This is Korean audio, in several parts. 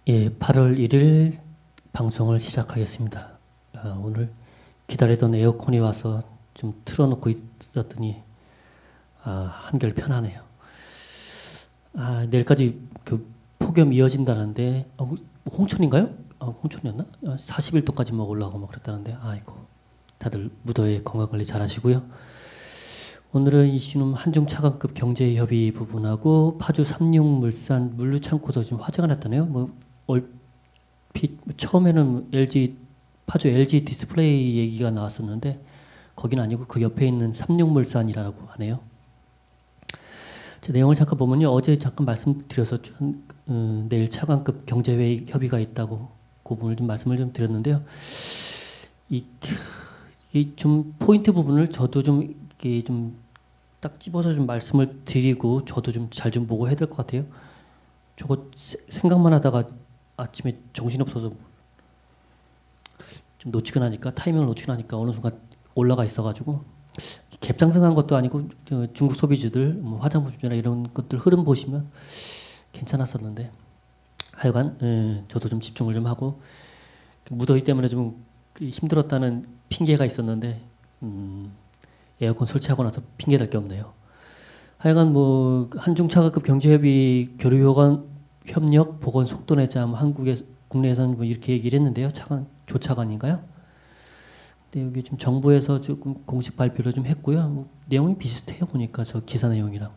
예, 8월 1일 방송을 시작하겠습니다. 오늘 기다리던 에어컨이 와서 좀 틀어놓고 있었더니 한결 편하네요. 내일까지 그 폭염 이어진다는데 홍천인가요? 홍천이었나? 41도까지 뭐 올라가고 막 그랬다는데 아이고 다들 무더위에 건강관리 잘 하시고요. 오늘은 이슈는 한중 차관급 경제협의 부분하고 파주 삼육물산 물류창고에서 지금 화재가 났다네요. 처음에는 파주 LG 디스플레이 얘기가 나왔었는데 거기는 아니고 그 옆에 있는 삼육물산이라고 하네요. 제 내용을 잠깐 보면요. 어제 잠깐 말씀드렸었죠. 내일 차관급 경제회의 협의가 있다고 그 부분을 좀 말씀을 좀 드렸는데요. 이 좀 포인트 부분을 저도 좀 이게 좀 딱 집어서 좀 말씀을 드리고 저도 좀 잘 좀 보고 해야 될 것 같아요. 저거 생각만 하다가 아침에 정신없어서 좀 놓치고 나니까 타이밍을 놓치고 나니까 어느 순간 올라가 있어가지고 갭상승한 것도 아니고 중국 소비주들 뭐 화장품주나 이런 것들 흐름 보시면 괜찮았었는데 하여간 저도 좀 집중을 좀 하고 무더위 때문에 좀 힘들었다는 핑계가 있었는데 에어컨 설치하고 나서 핑계 댈 게 없네요. 하여간 뭐 한중 차관급 경제협의 교류효관 협력 보건 속도 내자 한국의 국내에서는 뭐 이렇게 얘기를 했는데요. 조차관인가요? 근데 여기 좀 정부에서 조금 공식 발표를 좀 했고요. 뭐 내용이 비슷해요. 보니까 저 기사 내용이랑.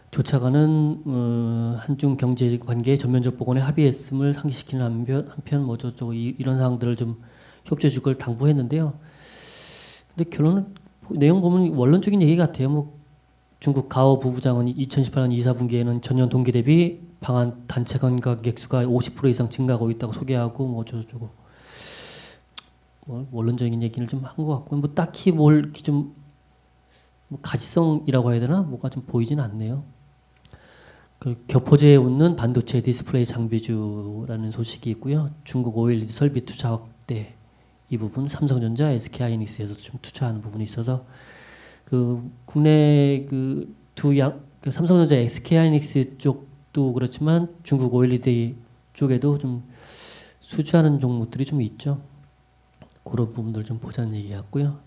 조차관은 한중 경제 관계 전면적 복원에 합의했음을 상기시키는 한편 뭐 저쪽 이런 사항들을 좀 협조해 줄 걸 당부했는데요. 근데 결론은 내용 보면 원론적인 얘기 같아요. 뭐 중국 가오 부부장은 2018년 2사분기에는 전년 동기 대비 방한 단체 관광객 수가 50% 이상 증가하고 있다고 소개하고 뭐 어쩌고저쩌고 뭐 원론적인 얘기를 좀 한 것 같고 뭐 딱히 뭘 좀 뭐 가치성이라고 해야 되나 뭐가 좀 보이진 않네요. 그 교포제에 웃는 반도체 디스플레이 장비주라는 소식이 있고요. 중국 OLED 설비 투자 확대 이 부분 삼성전자, SK하이닉스에서 좀 투자하는 부분이 있어서 그 국내 그 삼성전자, SK하이닉스 쪽도 그렇지만 중국 OLED 쪽에도 좀 수주하는 종목들이 좀 있죠. 그런 부분들 좀 보자는 얘기 같고요.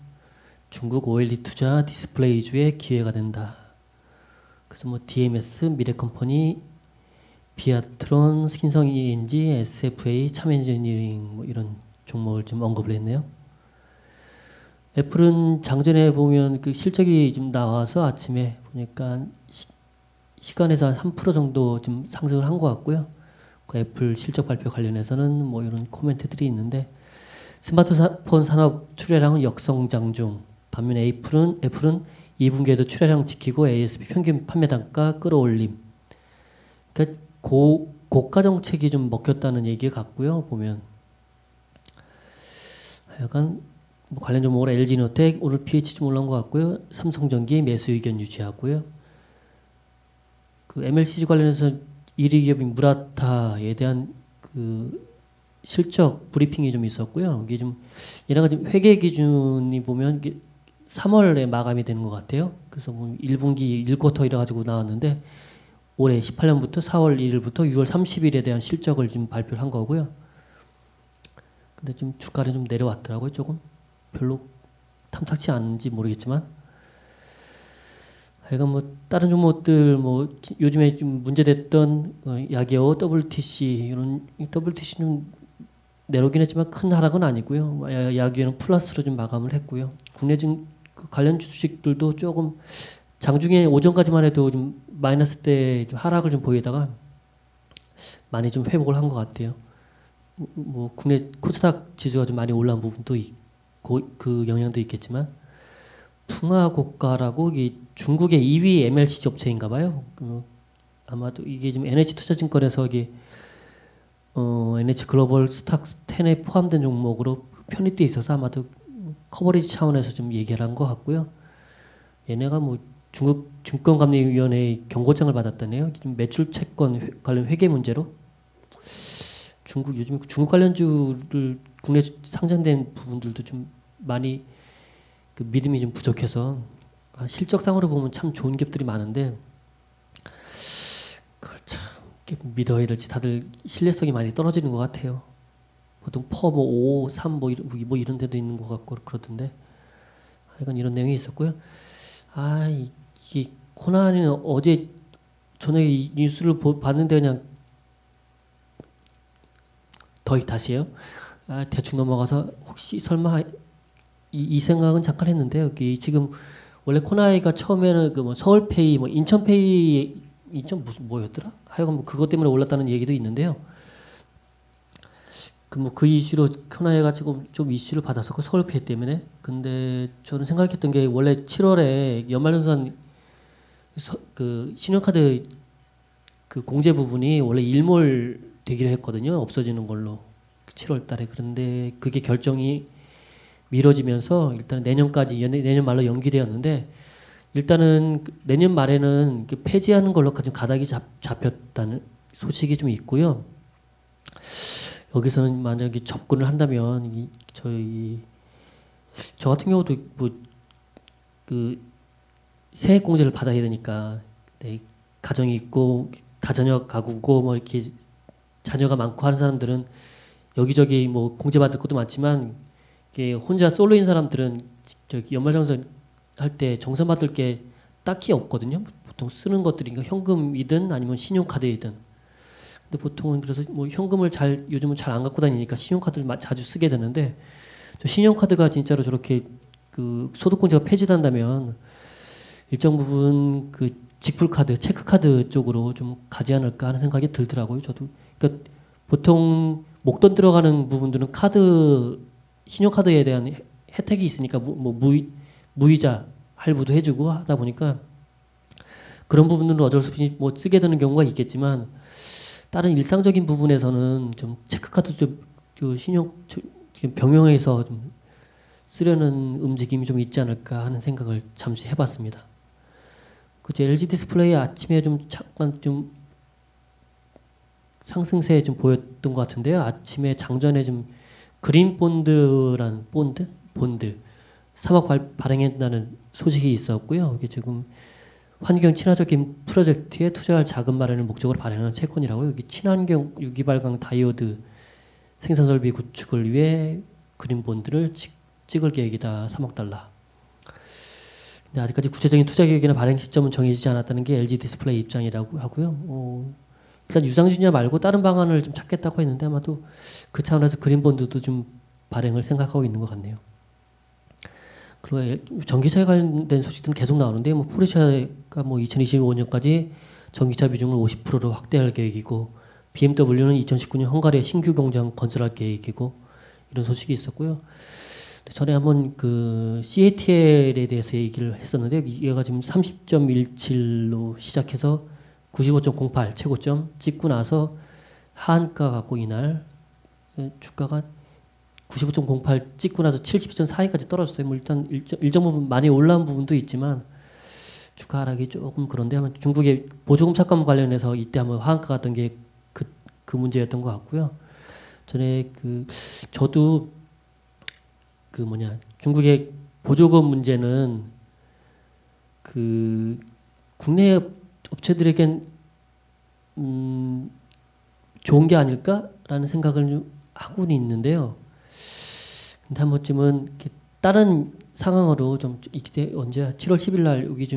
중국 OLED 투자 디스플레이주의 기회가 된다. 그래서 뭐 DMS, 미래컴퍼니, 비아트론, 신성ENG, SFA, 참엔지니어링 뭐 이런 종목을 좀 언급을 했네요. 애플은 장전에 보면 그 실적이 좀 나와서 아침에 보니까 시간에서 한 3% 정도 좀 상승을 한 것 같고요. 그 애플 실적 발표 관련해서는 뭐 이런 코멘트들이 있는데 스마트폰 산업 출하량은 역성장 중. 반면에 애플은 2분기에도 출하량 지키고 ASP 평균 판매 단가 끌어올림. 그러니까 고가 정책이 좀 먹혔다는 얘기 같고요. 보면 약간 뭐 관련 종목으로 LG노텍 오늘 PH 좀 올라온 것 같고요. 삼성전기 매수 의견 유지하고요. 그 MLCC 관련해서 1위 기업인 무라타에 대한 그 실적 브리핑이 좀 있었고요. 이게 좀 얘네가 지금 회계 기준이 보면 이게 3월에 마감이 되는 것 같아요. 그래서 뭐 1분기 1쿼터 이래 가지고 나왔는데 올해 18년부터 4월 1일부터 6월 30일에 대한 실적을 좀 발표를 한 거고요. 근데 좀 주가는 좀 내려왔더라고요. 조금 별로 탐탁치 않은지 모르겠지만 하여간 뭐 다른 종목들 뭐 요즘에 좀 문제됐던 야기어 WTC 이런 WTC는 내려오긴 했지만 큰 하락은 아니고요. 야기어는 플러스로 좀 마감을 했고요. 국내 관련 주식들도 조금 장중에 오전까지만 해도 좀 마이너스 때 좀 하락을 좀 보이다가 많이 좀 회복을 한 것 같아요. 뭐 국내 코스닥 지수가 좀 많이 올라온 부분도 있고 그 영향도 있겠지만 풍화고가라고 이게 중국의 2위 MLCC 업체인가 봐요. 아마도 이게 지금 NH투자증권에서 이게 NH글로벌 스탁 10에 포함된 종목으로 편입돼 있어서 아마도 커버리지 차원에서 좀 얘기를 한 것 같고요. 얘네가 뭐 중국 증권감리위원회의 경고장을 받았다네요. 매출 채권 관련 회계 문제로 요즘 중국 관련주를 국내 상장된 부분들도 좀 많이 그 믿음이 좀 부족해서 실적상으로 보면 참 좋은 기업들이 많은데 그걸 참 믿어야 될지 다들 신뢰성이 많이 떨어지는 것 같아요. 보통 뭐 5, 3 뭐 이런 데도 있는 것 같고 그러던데 하여간 이런 내용이 있었고요. 이게 코난이는 어제 저녁에 이 뉴스를 봤는데 그냥 다시요. 대충 넘어가서 혹시 설마 이 생각은 잠깐 했는데요. 여기 지금 원래 코나이가 처음에는 그 뭐 서울페이, 뭐 인천페이, 인천 무슨 뭐였더라? 하여간 뭐 그것 때문에 올랐다는 얘기도 있는데요. 그 이슈로 코나이가 지금 좀 이슈를 받았었고 서울페이 때문에. 근데 저는 생각했던 게 원래 7월에 연말정산 그 신용카드 그 공제 부분이 원래 일몰 되기로 했거든요. 없어지는 걸로 7월 달에. 그런데 그게 결정이 미뤄지면서 일단 내년까지 내년 말로 연기되었는데 일단은 내년 말에는 폐지하는 걸로 지금 가닥이 잡혔다는 소식이 좀 있고요. 여기서는 만약에 접근을 한다면 저 같은 경우도 뭐 그 세액 공제를 받아야 되니까 가정이 있고 다자녀 가구고 뭐 이렇게 자녀가 많고 하는 사람들은 여기저기 뭐 공제 받을 것도 많지만 이게 혼자 솔로인 사람들은 저기 연말정산 할 때 정산 받을 게 딱히 없거든요. 보통 쓰는 것들이 현금이든 아니면 신용카드이든. 근데 보통은 그래서 뭐 현금을 요즘은 잘 안 갖고 다니니까 신용카드를 자주 쓰게 되는데 신용카드가 진짜로 저렇게 그 소득공제가 폐지된다면 일정 부분 그 직불카드, 체크카드 쪽으로 좀 가지 않을까 하는 생각이 들더라고요. 저도. 그러니까 보통 목돈 들어가는 부분들은 신용카드에 대한 혜택이 있으니까 무이자 할부도 해주고 하다 보니까 그런 부분들은 어쩔 수 없이 뭐 쓰게 되는 경우가 있겠지만 다른 일상적인 부분에서는 좀 체크카드 병용해서 좀 쓰려는 움직임이 좀 있지 않을까 하는 생각을 잠시 해봤습니다. 그죠? LG 디스플레이 아침에 잠깐 상승세 보였던 것 같은데요. 아침에 장전에 그린 본드라는 본드 3억 발행한다는 소식이 있었고요. 이게 지금 환경 친화적인 프로젝트에 투자할 자금 마련을 목적으로 발행하는 채권이라고요. 여기 친환경 유기발광 다이오드 생산 설비 구축을 위해 그린 본드를 찍을 계획이다. 3억 달러. 근데 아직까지 구체적인 투자 계획이나 발행 시점은 정해지지 않았다는 게 LG 디스플레이 입장이라고 하고요. 일단 유상증자 말고 다른 방안을 좀 찾겠다고 했는데 아마도 그 차원에서 그린 본드도 좀 발행을 생각하고 있는 것 같네요. 그리고 전기차에 관련된 소식들은 계속 나오는데 포르쉐가 2025년까지 전기차 비중을 50%로 확대할 계획이고 BMW는 2019년 헝가리에 신규 공장 건설할 계획이고 이런 소식이 있었고요. 전에 한번 그 CATL에 대해서 얘기를 했었는데 얘가 지금 30.17로 시작해서 95.08 최고점 찍고 나서 하한가 갖고 이날 주가가 95.08 찍고 나서 72.42까지 떨어졌어요. 뭐 일단 일정 부분 많이 올라온 부분도 있지만 주가 하락이 조금 그런데 아마 중국의 보조금 삭감 관련해서 이때 한번 하한가 갔던 게 그 문제였던 것 같고요. 전에 저도 중국의 보조금 문제는 국내 업체들에겐 좋은 게 아닐까라는 생각을 좀 하고는 있는데요. 근데 한 번쯤은 다른 상황으로 이때 언제 7월 10일 날 여기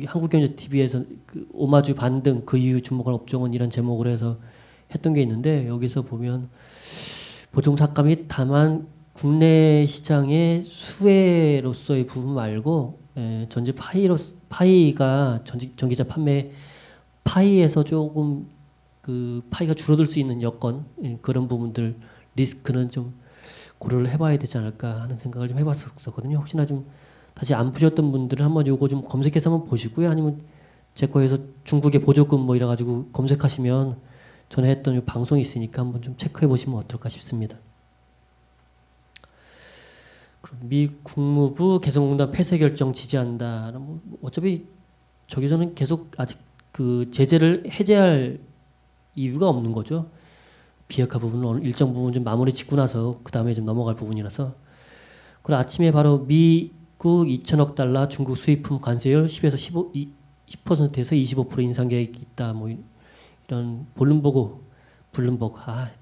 한국경제TV에서 오마주 반등 그 이후 주목할 업종은 이런 제목으로 해서 했던 게 있는데 여기서 보면 보조금 삭감이 다만 국내 시장의 수혜로서의 부분 말고 전체 파이가 전기차 판매 파이에서 조금 파이가 줄어들 수 있는 여건 그런 부분들 리스크는 좀 고려를 해봐야 되지 않을까 하는 생각을 좀 해봤었거든요. 혹시나 다시 안 보셨던 분들은 한번 요거 좀 검색해서 한번 보시고요. 아니면 제 거에서 중국의 보조금 이래가지고 검색하시면 전에 했던 요 방송이 있으니까 한번 좀 체크해 보시면 어떨까 싶습니다. 미 국무부 개성공단 폐쇄 결정 지지한다. 어차피 저기서는 계속 아직 제재를 해제할 이유가 없는 거죠. 비핵화 부분은 일정 부분 좀 마무리 짓고 나서 그 다음에 좀 넘어갈 부분이라서. 그리고 아침에 바로 미국 2천억 달러 중국 수입품 관세율 10에서 10%에서 25% 인상 계획이 있다. 이런 블룸버그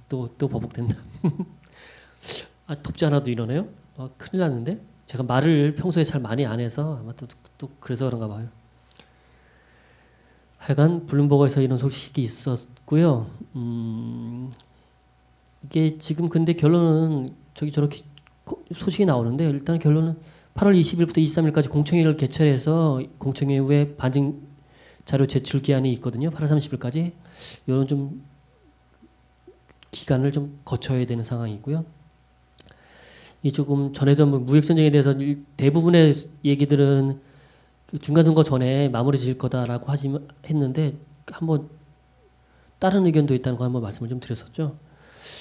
또 버벅된다. 덥지 않아도 이러네요. 큰일 났는데 제가 말을 평소에 잘 많이 안 해서 아마 또 그래서 그런가 봐요. 하여간 블룸버그에서 이런 소식이 있었고요. 이게 지금 근데 결론은 저렇게 소식이 나오는데 일단 결론은 8월 20일부터 23일까지 공청회를 개최해서 공청회 후에 반증 자료 제출 기한이 있거든요. 8월 30일까지. 이런 좀 기간을 좀 거쳐야 되는 상황이고요. 이 조금 전에도 무역 전쟁에 대해서 대부분의 얘기들은 그 중간 선거 전에 마무리 지을 거다라고 했는데 한번 다른 의견도 있다는 거 한번 말씀을 좀 드렸었죠.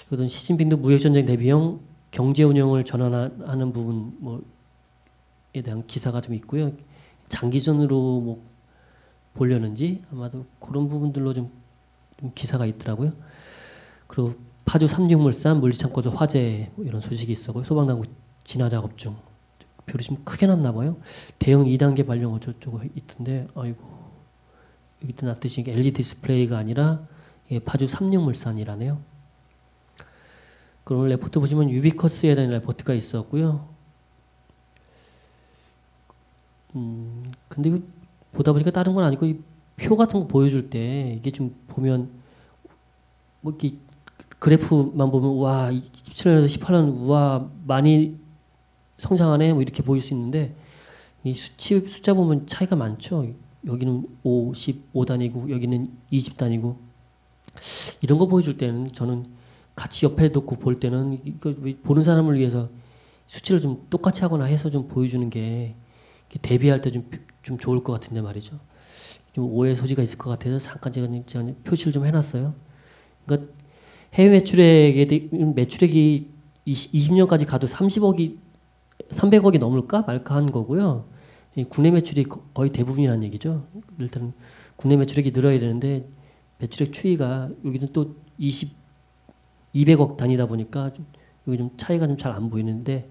그런 시진핑도 무역 전쟁 대비형 경제 운영을 전환하는 부분 뭐에 대한 기사가 좀 있고요. 장기전으로 뭐 보려는지 아마도 그런 부분들로 좀 기사가 있더라고요. 그리고 파주 삼육물산 물리창고에서 화재 뭐 이런 소식이 있었고요. 소방당국 진화 작업 중. 별이 좀 크게 났나 봐요. 대형 2단계 발령 어쩌고 있던데 아이고 여기도 났듯이 LG 디스플레이가 아니라 파주 삼육물산이라네요. 그럼 레포트 보시면 유비커스에 대한 레포트가 있었고요. 근데 이거 보다 보니까 다른 건 아니고 이 표 같은 거 보여줄 때 이게 좀 보면 뭐 이렇게 그래프만 보면 와 17년에서 18년 우와 많이 성장하네 뭐 이렇게 보일 수 있는데 이 숫자 보면 차이가 많죠. 여기는 15단위고 여기는 20단위고 이런 거 보여줄 때는 저는 같이 옆에 놓고 볼 때는 이거 보는 사람을 위해서 수치를 좀 똑같이 하거나 해서 좀 보여주는 게 대비할 때 좀 좋을 것 같은데 말이죠. 좀 오해 소지가 있을 것 같아서 잠깐 제가 표시를 좀 해놨어요. 그러니까 해외 매출액이 20년까지 가도 300억이 넘을까 말까 한 거고요. 국내 매출이 거의 대부분이라는 얘기죠. 일단 국내 매출액이 늘어야 되는데 매출액 추이가 여기는 또 200억 단위다 보니까 여기 좀 차이가 좀 잘 안 보이는데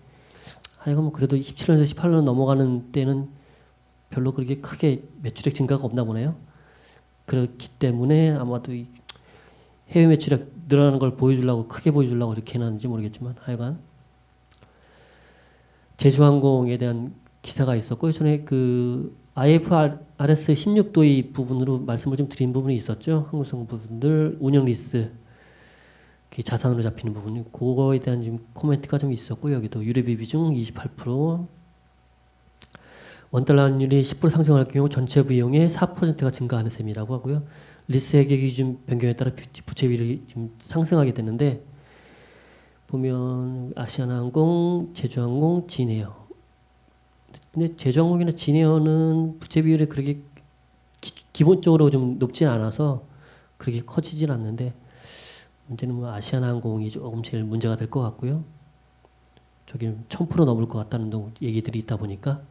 하여간 뭐 그래도 17년에서 18년 넘어가는 때는 별로 그렇게 크게 매출액 증가가 없나 보네요. 그렇기 때문에 아마도 이 해외 매출액 늘어나는 걸 보여주려고 크게 보여주려고 이렇게 해놨는지 모르겠지만 하여간 제주항공에 대한 기사가 있었고 전에 그 IFRS 16도의 부분으로 말씀을 좀 드린 부분이 있었죠. 항공성 부분들 운영 리스 자산으로 잡히는 부분 그거에 대한 지금 코멘트가 좀 있었고 여기도 유류비 비중 28% 원달러 환율이 10% 상승할 경우 전체 비용의 4%가 증가하는 셈이라고 하고요. 리스 회계 기준 변경에 따라 부채비율이 좀 상승하게 되는데 보면 아시아나항공, 제주항공, 진에어. 근데 제주항공이나 진에어는 부채 비율이 그렇게 기본적으로 좀 높진 않아서 그렇게 커지진 않는데 문제는 뭐 아시아나항공이 조금 제일 문제가 될 것 같고요. 저기 1000% 넘을 것 같다는 얘기들이 있다 보니까.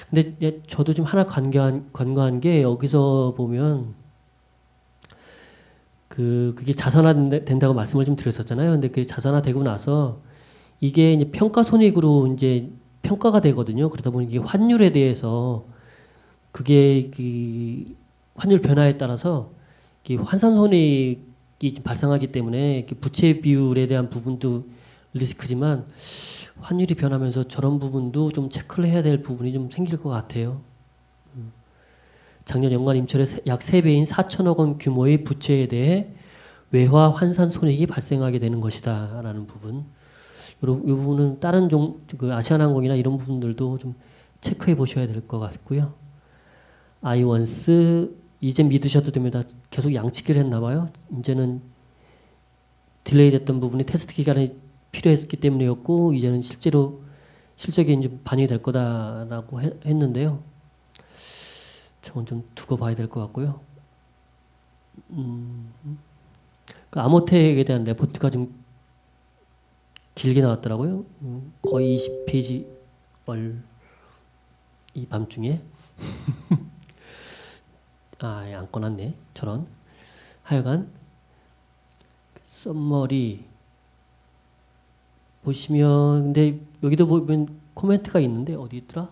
근데 저도 좀 하나 간과한 게 여기서 보면 그게 자산화된다고 말씀을 좀 드렸었잖아요. 근데 그게 자산화되고 나서 이게 이제 평가손익으로 이제 평가가 되거든요. 그러다 보니 이게 환율에 대해서 그게 그 환율 변화에 따라서 환산손익이 발생하기 때문에 부채 비율에 대한 부분도 리스크지만 환율이 변하면서 저런 부분도 좀 체크를 해야 될 부분이 좀 생길 것 같아요. 작년 연간 임차료 약 3배인 4천억 원 규모의 부채에 대해 외화 환산 손익이 발생하게 되는 것이다 라는 부분. 이 부분은 다른 그 아시아나항공이나 이런 부분들도 좀 체크해 보셔야 될 것 같고요. 아이원스 이제 믿으셔도 됩니다. 계속 양치기를 했나 봐요. 이제는 딜레이 됐던 부분이 테스트 기간이 필요했기 때문이었고 이제는 실제로 실적이 이제 반영이 될 거다라고 했는데요. 저건 좀 두고 봐야 될 것 같고요. 그 아모텍에 대한 레포트가 좀 길게 나왔더라고요. 거의 20페이지 이 밤중에 안 꺼놨네. 저런. 하여간 썸머리 보시면 근데 여기도 보면 코멘트가 있는데 어디 있더라?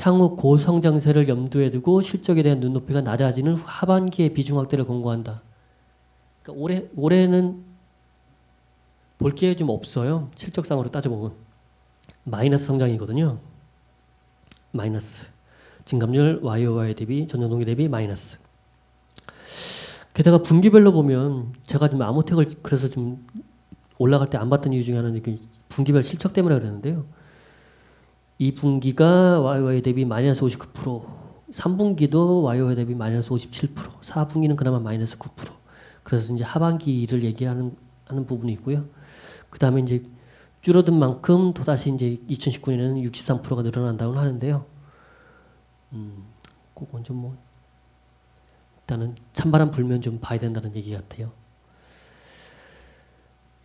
향후 고성장세를 염두에 두고 실적에 대한 눈높이가 낮아지는 하반기의 비중 확대를 권고한다. 그러니까 올해는 볼 게 좀 없어요. 실적상으로 따져보면 마이너스 성장이거든요. 마이너스. 증감률 YOY 대비 전년 동기 대비 마이너스. 게다가 분기별로 보면 제가 좀 아모텍을 그래서 좀 올라갈 때 안 봤던 이유 중에 하나는 분기별 실적 때문에 그랬는데요. 2분기가 YOY 대비 마이너스 59%, 3분기도 YOY 대비 마이너스 57%, 4분기는 그나마 마이너스 9%. 그래서 이제 하반기를 얘기하는 부분이 있고요. 그 다음에 이제 줄어든 만큼 또다시 이제 2019년에는 63%가 늘어난다고 하는데요. 그건 좀 뭐 일단은 찬바람 불면 좀 봐야 된다는 얘기 같아요.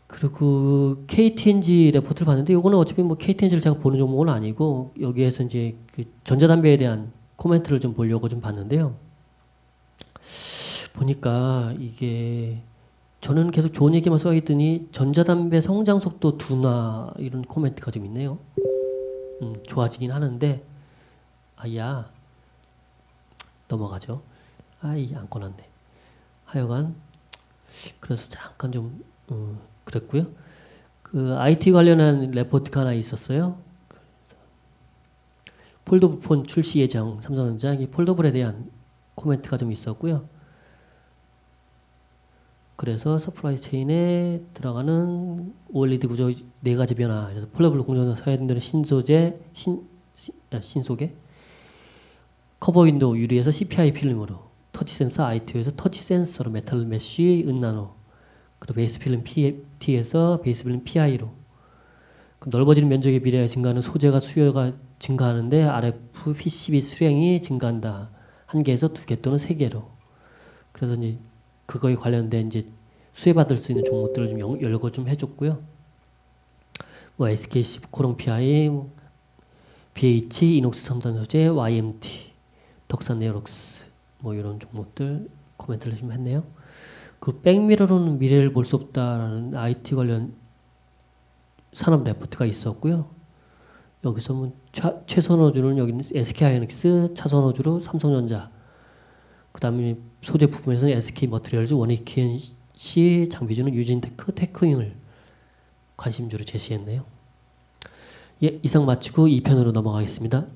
그리고 KTNG 레포트를 봤는데 이거는 어차피 뭐 KTNG를 제가 보는 종목은 아니고 여기에서 이제 그 전자담배에 대한 코멘트를 좀 보려고 좀 봤는데요. 보니까 이게 저는 계속 좋은 얘기만 써있더니 전자담배 성장 속도 둔화 이런 코멘트가 좀 있네요. 좋아지긴 하는데 아야 넘어가죠. 아이 안 꺼놨네. 하여간 그래서 잠깐 좀 그랬고요. 그 IT 관련한 레포트가 하나 있었어요. 폴더블폰 출시 예정 삼성전자 이 폴더블에 대한 코멘트가 좀 있었고요. 그래서 서프라이 체인에 들어가는 OLED 구조 4가지 변화. 그래서 폴더블 공정에서 사야 되는 신소재, 신소재, 커버 윈도우 유리에서 CPI 필름으로, 터치 센서 I2에서 터치 센서로, 메탈 메쉬 은나노, 그리고 베이스 필름 PT에서 베이스 필름 PI로. 넓어지는 면적에 비례하여 증가하는 소재가 수요가 증가하는데 RF PCB 수량이 증가한다. 1개에서 2개 또는 3개로. 그래서 이제 그거에 관련된 이제 수혜받을 수 있는 종목들을 좀 열거 좀 해줬고요. 뭐 SKC, 코롱 PI, BH, 이녹스 첨단 소재, YMT, 덕산 네오록스 뭐 이런 종목들 코멘트를 좀 했네요. 그 백미러로는 미래를 볼 수 없다라는 IT 관련 산업 레포트가 있었고요. 여기서 뭐 최선호주는 여기는 SK하이닉스, 차선호주로 삼성전자, 그 다음에 소재 부분에서는 SK머티리얼즈, 원익현씨, 장비주는 유진테크, 테크잉을 관심주로 제시했네요. 예, 이상 마치고 2편으로 넘어가겠습니다.